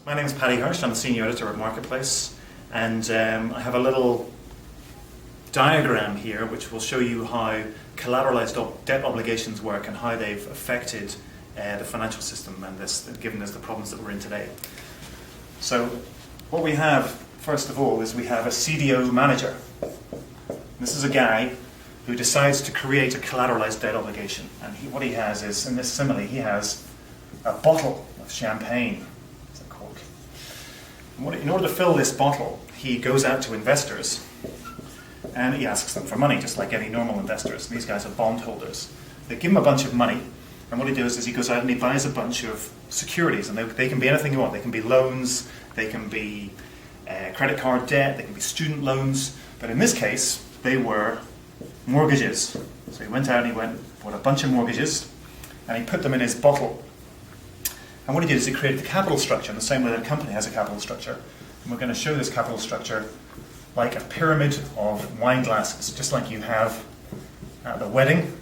My name is Paddy Hirsch. I'm the senior editor at Marketplace, and I have a little diagram here which will show you how collateralized debt obligations work and how they've affected the financial system and given us the problems that we're in today. So what we have, first of all, is we have a CDO manager. This is a guy who decides to create a collateralized debt obligation. And what he has is, in this simile, he has a bottle of champagne. It's a cork. And in order to fill this bottle, he goes out to investors and he asks them for money, just like any normal investors. These guys are bondholders. They give him a bunch of money, and what he does is he goes out and he buys a bunch of securities, and they can be anything you want. They can be loans, they can be credit card debt, they can be student loans, but in this case, they were mortgages. So he went out and he bought a bunch of mortgages, and he put them in his bottle. And what he did is he created the capital structure in the same way that a company has a capital structure. And we're going to show this capital structure like a pyramid of wine glasses, just like you have at the wedding.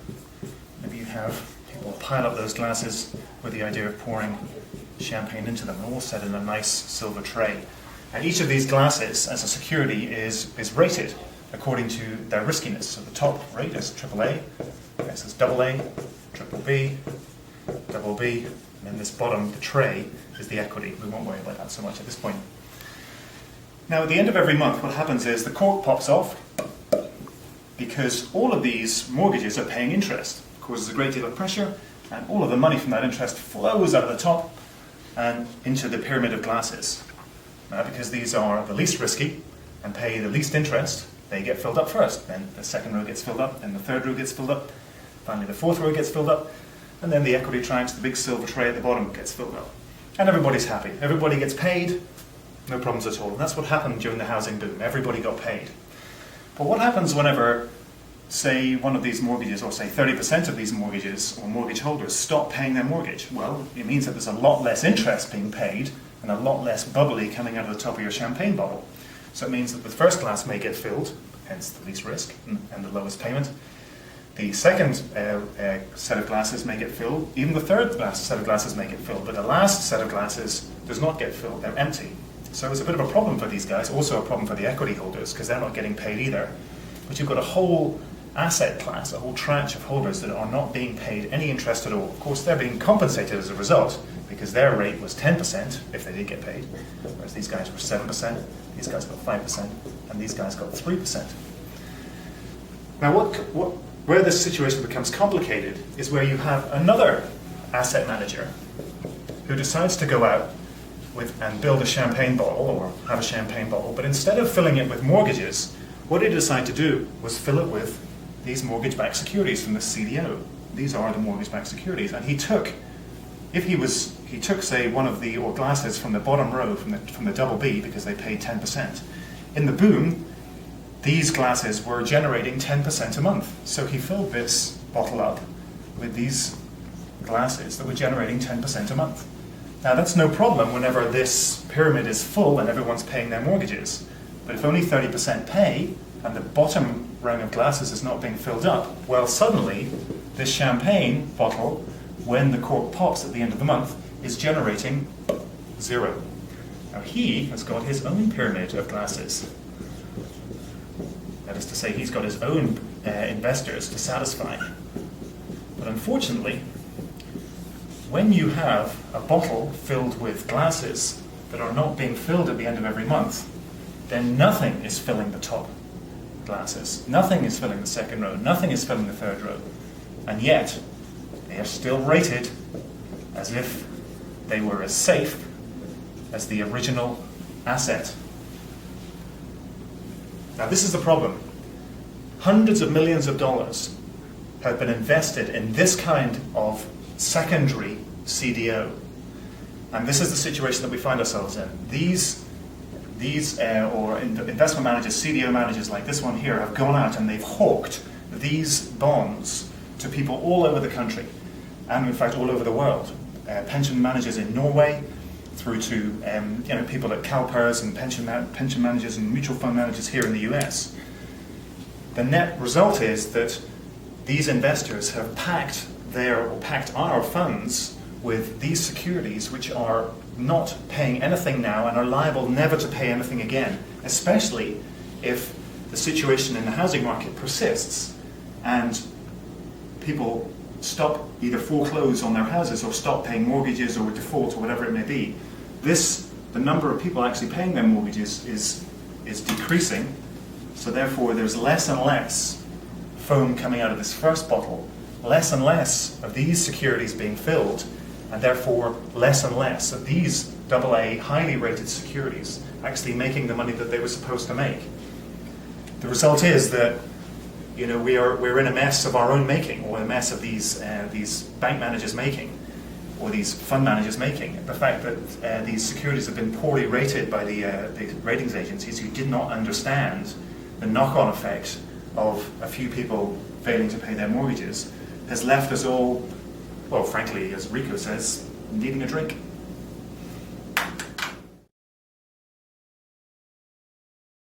Maybe you have people pile up those glasses with the idea of pouring champagne into them, all set in a nice silver tray. And each of these glasses, as a security, is rated according to their riskiness. So the top rate is AAA, this is AA, triple B, double B, and then this bottom, the tray, is the equity. We won't worry about that so much at this point. Now, at the end of every month, what happens is the cork pops off because all of these mortgages are paying interest. It causes a great deal of pressure, and all of the money from that interest flows out of the top and into the pyramid of glasses. Now, because these are the least risky and pay the least interest, they get filled up first. Then the second row gets filled up, then the third row gets filled up, finally the fourth row gets filled up, and then the equity tranche, the big silver tray at the bottom, gets filled up. And everybody's happy. Everybody gets paid. No problems at all. And that's what happened during the housing boom. Everybody got paid. But what happens whenever, say, one of these mortgages, or say 30% of these mortgages or mortgage holders stop paying their mortgage? Well, it means that there's a lot less interest being paid and a lot less bubbly coming out of the top of your champagne bottle. So it means that the first glass may get filled, hence the least risk and the lowest payment. The second set of glasses may get filled. Even the third set of glasses may get filled, but the last set of glasses does not get filled. They're empty. So it's a bit of a problem for these guys, also a problem for the equity holders, because they're not getting paid either. But you've got a whole asset class, a whole tranche of holders that are not being paid any interest at all. Of course, they're being compensated as a result, because their rate was 10% if they did get paid, whereas these guys were 7%, these guys got 5%, and these guys got 3%. Now, where this situation becomes complicated is where you have another asset manager who decides to go out and build a champagne bottle, or have a champagne bottle, but instead of filling it with mortgages, what he decided to do was fill it with these mortgage-backed securities from the CDO. These are the mortgage-backed securities, and he took, say, one of the glasses from the bottom row, from the double B, because they paid 10%. In the boom, these glasses were generating 10% a month. So he filled this bottle up with these glasses that were generating 10% a month. Now, that's no problem whenever this pyramid is full and everyone's paying their mortgages. But if only 30% pay and the bottom rung of glasses is not being filled up, well, suddenly this champagne bottle, when the cork pops at the end of the month, is generating 0. Now, he has got his own pyramid of glasses. That is to say, he's got his own investors to satisfy. But unfortunately, when you have a bottle filled with glasses that are not being filled at the end of every month, then nothing is filling the top glasses. Nothing is filling the second row. Nothing is filling the third row. And yet, they are still rated as if they were as safe as the original asset. Now, this is the problem. Hundreds of millions of dollars have been invested in this kind of secondary CDO. And this is the situation that we find ourselves in. These investment managers, CDO managers like this one here, have gone out and they've hawked these bonds to people all over the country, and in fact all over the world. Pension managers in Norway, through to people at CalPERS and pension managers and mutual fund managers here in the US. The net result is that these investors have packed our funds with these securities which are not paying anything now and are liable never to pay anything again, especially if the situation in the housing market persists and people stop, either foreclose on their houses or stop paying mortgages or default or whatever it may be. The number of people actually paying their mortgages is decreasing, so therefore there's less and less foam coming out of this first bottle, less and less of these securities being filled, and therefore less and less of these AA highly rated securities actually making the money that they were supposed to make. The result is that we're in a mess of our own making, or a mess of these bank managers making, or these fund managers making. The fact that these securities have been poorly rated by the ratings agencies who did not understand the knock-on effect of a few people failing to pay their mortgages has left us all, well, frankly, as Rico says, needing a drink.